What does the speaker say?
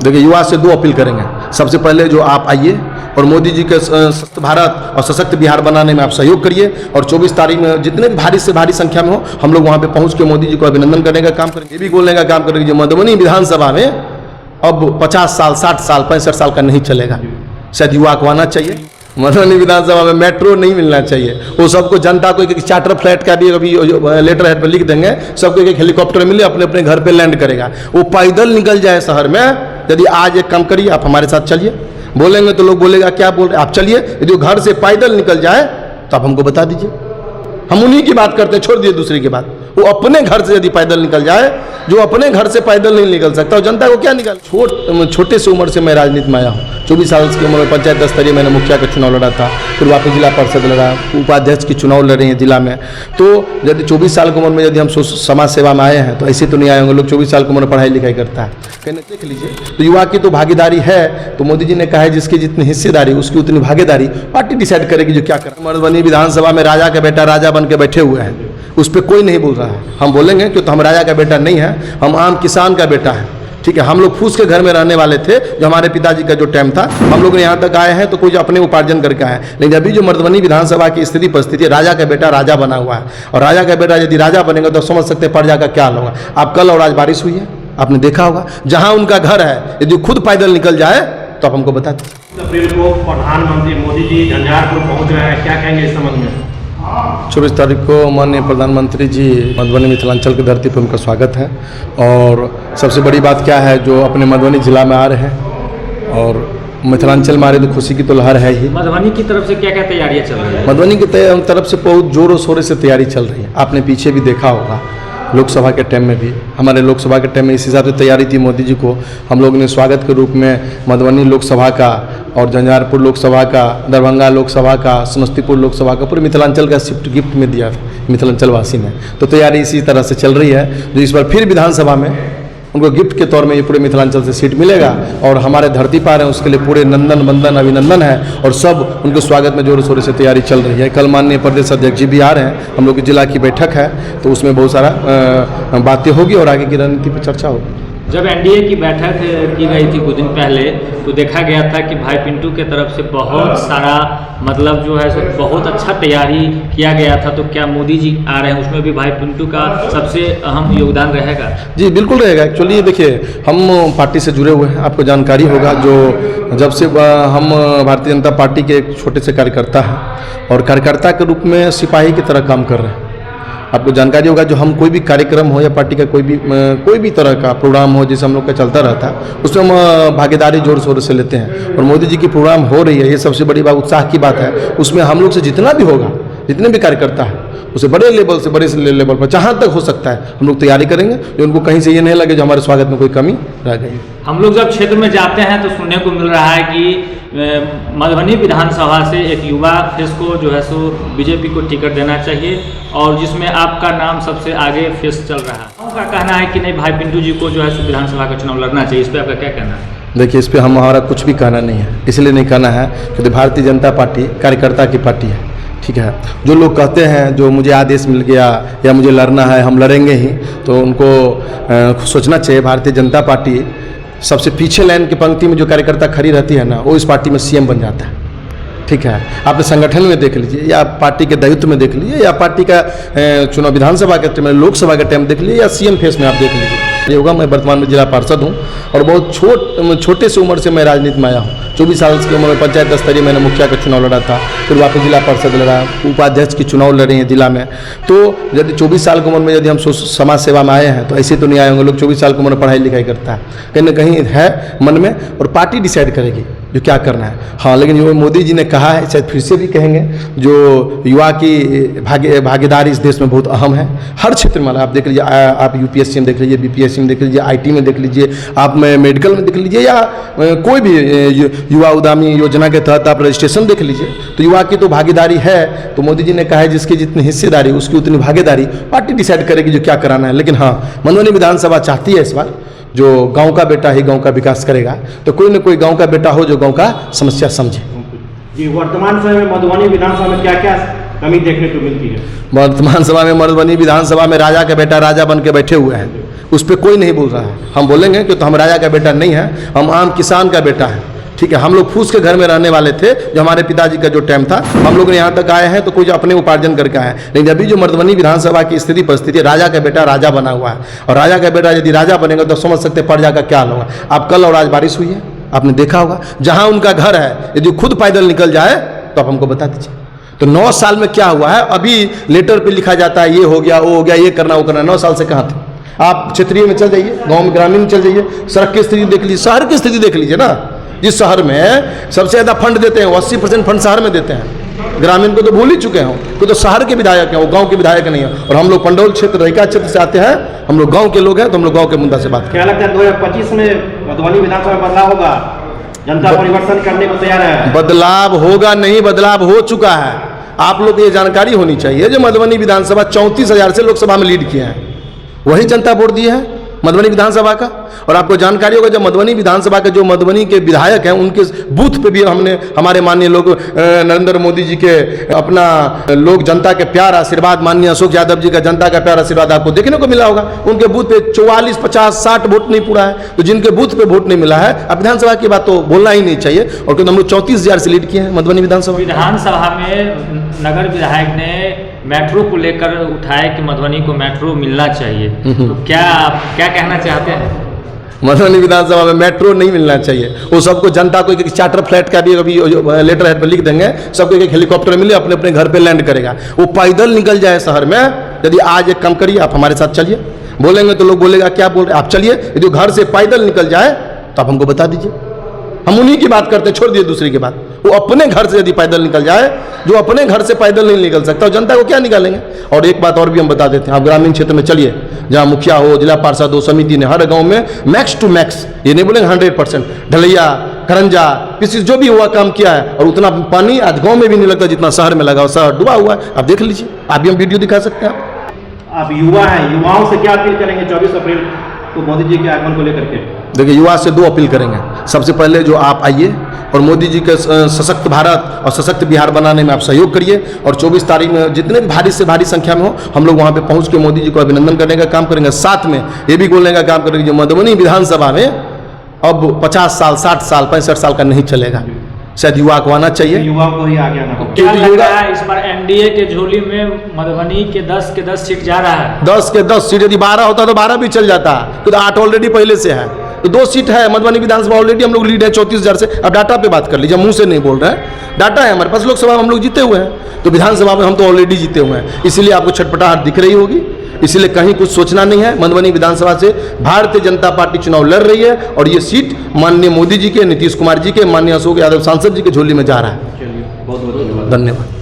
देखिए, युवा से 2 अपील करेंगे। सबसे पहले जो आप आइए और मोदी जी के स्वस्थ भारत और सशक्त बिहार बनाने में आप सहयोग करिए, और 24 तारीख में जितने भी भारी से भारी संख्या में हो, हम लोग वहाँ पे पहुँच के मोदी जी को अभिनंदन करने का काम करेंगे। ये भी बोलने का काम करेंगे जो मधुबनी विधानसभा में अब 50 साल, 60 साल, 65 साल का नहीं चलेगा। शायद युवा को आना चाहिए। मधुबनी विधानसभा में मेट्रो नहीं मिलना चाहिए। वो सबको, जनता को एक चार्टर फ्लाइट का भी अभी लेटर हेड पर लिख देंगे, सबको एक हेलीकॉप्टर मिले, अपने अपने घर पे लैंड करेगा। वो पैदल निकल जाए शहर में। यदि आज एक काम करिए, आप हमारे साथ चलिए। बोलेंगे तो लोग बोलेगा क्या बोल रहे, आप चलिए। यदि वो घर से पैदल निकल जाए तो आप हमको बता दीजिए। हम उन्हीं की बात करते हैं, छोड़ दिए दूसरे की बात। वो अपने घर से यदि पैदल निकल जाए, जो अपने घर से पैदल नहीं निकल सकता, और जनता को क्या निकल। छोटे से उम्र से मैं राजनीति में आया हूँ। 24 साल की उम्र में पंचायत स्तरीय मैंने मुखिया का चुनाव लड़ा था, फिर वापस जिला परिषद लड़ा, उपाध्यक्ष की चुनाव लड़े हैं जिला में। तो यदि 24 साल की उम्र में यदि हम समाज सेवा में आए हैं तो ऐसे तो नहीं आए होंगे। लोग 24 साल की उम्र में पढ़ाई लिखाई करता है, कहने देख लीजिए। तो युवा की तो भागीदारी है। तो मोदी जी ने कहा है जिसकी जितनी हिस्सेदारी उसकी उतनी भागीदारी। पार्टी डिसाइड करेगी जो क्या करें। मधुबनी विधानसभा में राजा का बेटा राजा बन के बैठे हुए हैं, उस पर कोई नहीं बोल रहा है। हम बोलेंगे कि तो हम राजा का बेटा नहीं है, हम आम किसान का बेटा है। ठीक है, हम लोग फूस के घर में रहने वाले थे। जो हमारे पिताजी का जो टाइम था, हम लोग यहाँ तक आए हैं तो कोई अपने उपार्जन करके आए हैं। लेकिन अभी जो मधुबनी विधानसभा की स्थिति परिस्थिति, राजा का बेटा राजा बना हुआ है। और राजा का बेटा यदि राजा बनेगा तो समझ सकते हैं प्रजा का क्या हाल होगा। आप कल और आज बारिश हुई है, आपने देखा होगा। जहाँ उनका घर है, यदि खुद पैदल निकल जाए तो आप हमको बता दें। अप्रैल को प्रधानमंत्री मोदी जी झंझारपुर पहुँच रहे हैं, क्या कहेंगे इस संबंध में? 24 तारीख को माननीय प्रधानमंत्री जी मधुबनी मिथिलांचल की धरती पर उनका स्वागत है। और सबसे बड़ी बात क्या है, जो अपने मधुबनी जिला में आ रहे हैं, और मिथिलांचल में आ रहे तो खुशी की तो लहर है ही। मधुबनी की तरफ से क्या क्या तैयारियां चल रही है? मधुबनी की तरफ से बहुत जोरों शोरों से तैयारी चल रही है। आपने पीछे भी देखा होगा, लोकसभा के टाइम में भी, हमारे लोकसभा के टाइम में इस हिसाब से तैयारी थी। मोदी जी को हम लोग ने स्वागत के रूप में मधुबनी लोकसभा का और झंझारपुर लोकसभा का, दरभंगा लोकसभा का, समस्तीपुर लोकसभा का, पूरे मिथिलांचल का शिफ्ट गिफ्ट में दिया था मिथिलांचल वासी ने। तो तैयारी इसी तरह से चल रही है, जो इस बार फिर विधानसभा में उनको गिफ्ट के तौर में ये पूरे मिथिलांचल से सीट मिलेगा। और हमारे धरती पर हैं, उसके लिए पूरे नंदन बंदन अभिनंदन है। और सब उनके स्वागत में जोरों शोरों से तैयारी चल रही है। कल माननीय प्रदेश अध्यक्ष जी भी आ रहे हैं, हम लोग की जिला की बैठक है, तो उसमें बहुत सारा बातें होगी और आगे की रणनीति पर चर्चा होगी। जब एनडीए की बैठक की गई थी कुछ दिन पहले, तो देखा गया था कि भाई पिंटू के तरफ से बहुत सारा मतलब जो है सो बहुत अच्छा तैयारी किया गया था। तो क्या मोदी जी आ रहे हैं, उसमें भी भाई पिंटू का सबसे अहम योगदान रहेगा? जी बिल्कुल रहेगा। एक्चुअली देखिए, हम पार्टी से जुड़े हुए हैं, आपको जानकारी होगा। जो जब से हम भारतीय जनता पार्टी के एक छोटे से कार्यकर्ता हैं, और कार्यकर्ता के रूप में सिपाही की तरह काम कर रहे हैं। आपको जानकारी होगा, जो हम कोई भी कार्यक्रम हो या पार्टी का कोई भी तरह का प्रोग्राम हो जैसे हम लोग का चलता रहता है, उसमें हम भागीदारी जोर शोर से लेते हैं। और मोदी जी की प्रोग्राम हो रही है, ये सबसे बड़ी बात, उत्साह की बात है। उसमें हम लोग से जितना भी होगा, जितने भी कार्यकर्ता हैं, उसे बड़े लेवल से बड़े लेवल पर जहाँ तक हो सकता है हम लोग तैयारी करेंगे, जो उनको कहीं से ये नहीं लगे जो हमारे स्वागत में कोई कमी रह गई। हम लोग जब क्षेत्र में जाते हैं तो सुनने को मिल रहा है कि मधुबनी विधानसभा से एक युवा फेस को जो है सो बीजेपी को टिकट देना चाहिए, और जिसमें आपका नाम सबसे आगे फेस चल रहा है। उनका कहना है कि नहीं, भाई पिंटू जी को जो है सो विधानसभा का चुनाव लड़ना चाहिए। इस पर आपका क्या कहना है? देखिए, इस पर हमारा कुछ भी कहना नहीं है। इसलिए नहीं कहना है क्योंकि भारतीय जनता पार्टी कार्यकर्ता की पार्टी है। ठीक है, जो लोग कहते हैं जो मुझे आदेश मिल गया या मुझे लड़ना है, हम लड़ेंगे ही, तो उनको सोचना चाहिए भारतीय जनता पार्टी सबसे पीछे लाइन की पंक्ति में जो कार्यकर्ता खड़ी रहती है ना, वो इस पार्टी में सीएम बन जाता है। ठीक है, आपने संगठन में देख लीजिए, या पार्टी के दायित्व में देख लीजिए, या पार्टी का चुनाव विधानसभा के टाइम, लोकसभा के टाइम देख लीजिए, या सीएम फेस में आप देख लीजिए। ये होगा, मैं वर्तमान में जिला पार्षद हूँ और बहुत छोटे से उम्र से मैं राजनीति में आया हूँ। 24 साल की उम्र में पंचायत स्तरीय मैंने मुखिया का चुनाव लड़ा था, फिर वापस जिला परिषद लड़ा, उपाध्यक्ष की चुनाव लड़े हैं जिला में। तो यदि 24 साल की उम्र में यदि हम समाज सेवा में आए हैं तो ऐसे तो नहीं आए होंगे। लोग 24 साल की उम्र में पढ़ाई लिखाई करता है, कहीं ना कहीं है मन में, और पार्टी डिसाइड करेगी जो क्या करना है। हाँ, लेकिन जो मोदी जी ने कहा है, शायद फिर से भी कहेंगे, जो युवा की भागीदारी इस देश में बहुत अहम है। हर क्षेत्र में आप देख लीजिए, आप यूपीएससी में देख लीजिए, बीपीएससी में देख लीजिए, आईटी में देख लीजिए, आप मेडिकल में देख लीजिए, या कोई भी युवा उद्यमी योजना के तहत आप रजिस्ट्रेशन देख लीजिए। तो युवा की तो भागीदारी है। तो मोदी जी ने कहा है जिसकी जितनी हिस्सेदारी उसकी उतनी भागीदारी। पार्टी डिसाइड करेगी जो क्या कराना है। लेकिन हाँ, मधुबनी विधानसभा चाहती है इस बार जो गांव का बेटा ही गांव का विकास करेगा, तो कोई न कोई गांव का बेटा हो जो गांव का समस्या समझे। जी, वर्तमान समय में मधुबनी विधानसभा में क्या क्या कमी देखने को मिलती है? वर्तमान सभा में मधुबनी विधानसभा में राजा का बेटा राजा बन के बैठे हुए हैं, उस पर कोई नहीं बोल रहा है। हम बोलेंगे कि तो हम राजा का बेटा नहीं है, हम आम किसान का बेटा है। ठीक है, हम लोग फूस के घर में रहने वाले थे, जो हमारे पिताजी का जो टाइम था, हम लोग यहाँ तक आए हैं तो कुछ अपने उपार्जन करके आए हैं। लेकिन अभी जो मधुबनी विधानसभा की स्थिति परिस्थिति, राजा का बेटा राजा बना हुआ है, और राजा का बेटा यदि राजा बनेगा तो समझ सकते प्रजा का क्या होगा। आप कल और आज बारिश हुई है, आपने देखा होगा, जहाँ उनका घर है यदि खुद पैदल निकल जाए तो आप हमको बता दीजिए। तो 9 साल में क्या हुआ है? अभी लेटर पे लिखा जाता है ये हो गया, वो हो गया, ये करना वो करना। 9 साल से कहाँ थे आप? क्षेत्रीय में चल जाइए, गांव में, ग्रामीण में चल जाइए, सड़क की स्थिति देख लीजिए, शहर की स्थिति देख लीजिए ना। जिस शहर में सबसे ज़्यादा फंड देते हैं, 80% फंड शहर में देते हैं, ग्रामीण को तो भूल ही चुके हैं, वो तो शहर के विधायक हैं, वो गांव के विधायक नहीं है। और हम लोग पंडौल क्षेत्र, रहिका क्षेत्र से आते हैं, हम लोग गाँव के लोग हैं, तो हम लोग गाँव के मुद्दा से बात करें। क्या लगता है 2025 में मधुबनी विधानसभा में बदलाव होगा? जनता परिवर्तन करने को तैयार है? बदलाव होगा नहीं, बदलाव हो चुका है। आप लोग को ये जानकारी होनी चाहिए, जो मधुबनी विधानसभा 34,000 से लोकसभा में लीड किए हैं, वही जनता वोट दी है मधुबनी विधानसभा का। और आपको जानकारी होगा, जब मधुबनी विधानसभा के जो मधुबनी के विधायक हैं, उनके बूथ पे भी हमने, हमारे माननीय लोग नरेंद्र मोदी जी के अपना लोग जनता के प्यार आशीर्वाद, माननीय अशोक यादव जी का जनता का प्यार आशीर्वाद आपको देखने को मिला होगा। उनके बूथ पे 44, 50, 60 वोट नहीं पूरा है। तो जिनके बूथ पे वोट नहीं मिला है, अब विधानसभा की बात तो बोलना ही नहीं चाहिए। और क्योंकि हम लोग 34,000 से लीड किए हैं मधुबनी विधानसभा। विधानसभा में नगर विधायक ने मेट्रो को लेकर उठाए कि मधुबनी को मेट्रो मिलना चाहिए, तो क्या आप क्या कहना चाहते हैं? मधुबनी विधानसभा में मेट्रो नहीं मिलना चाहिए। वो सबको, जनता को एक चार्टर फ्लाइट का भी अभी लेटर हेड पर लिख देंगे, सबको एक हेलीकॉप्टर मिले, अपने अपने घर पे लैंड करेगा। वो पैदल निकल जाए शहर में। यदि आज एक काम करिए, आप हमारे साथ चलिए, बोलेंगे तो लोग बोलेगा क्या बोल रहे, आप चलिए। यदि घर से पैदल निकल जाए तो आप हमको बता दीजिए, हम उन्हीं की बात करते, छोड़ दिए दूसरी की बात। वो अपने घर से यदि पैदल निकल जाए, जो अपने घर से पैदल नहीं निकल सकता, जनता को क्या निकालेंगे? और एक बात और भी हम बता देते हैं, आप ग्रामीण क्षेत्र में चलिए, जहाँ मुखिया हो, जिला पार्षद हो, समिति ने हर गांव में मैक्स टू मैक्स, ये नहीं बोलेंगे 100%, ढलैया, करंजा, किसी जो भी हुआ काम किया है। और उतना पानी आज गाँव में भी नहीं लगता जितना शहर में लगा, शहर डूबा हुआ है। आप देख लीजिए, आप भी हम वीडियो दिखा सकते हैं। आप युवा हैं, युवाओं से क्या अपील करेंगे 24 अप्रैल को मोदी जी के आगमन को लेकर के? देखिए, युवा से 2 अपील करेंगे। सबसे पहले जो आप आइए और मोदी जी के सशक्त भारत और सशक्त बिहार बनाने में आप सहयोग करिए। और 24 तारीख में जितने भी भारी से भारी संख्या में हो, हम लोग वहाँ पे पहुँच के मोदी जी को अभिनंदन करने का काम करेंगे। साथ में ये भी बोलने का काम करेंगे, जो मधुबनी विधानसभा में अब 50 साल, 60 साल, 65 साल का नहीं चलेगा। शायद युवा को आना चाहिए, युवाओं को ही आगे आना होगा। क्या लग रहा है इस बार एनडीए के झोली में मधुबनी के 10 के 10 सीट जा रहा है? 10 के 10 सीट, यदि 12 होता तो 12 भी चल जाता, तो 8 ऑलरेडी पहले से है। तो 2 सीट है मधुबनी विधानसभा, ऑलरेडी हम लोग लीड है 34,000 से। अब डाटा पे बात कर लीजिए, मुंह से नहीं बोल रहे हैं, डाटा है हमारे पास। लोकसभा में हम लोग जीते हुए हैं, तो विधानसभा में हम तो ऑलरेडी जीते हुए हैं। इसीलिए आपको छटपटाहट दिख रही होगी, इसलिए कहीं कुछ सोचना नहीं है। मधुबनी विधानसभा से भारतीय जनता पार्टी चुनाव लड़ रही है, और ये सीट माननीय मोदी जी के, नीतीश कुमार जी के, माननीय अशोक यादव सांसद जी के झोली में जा रहा है। चलिए, बहुत बहुत धन्यवाद।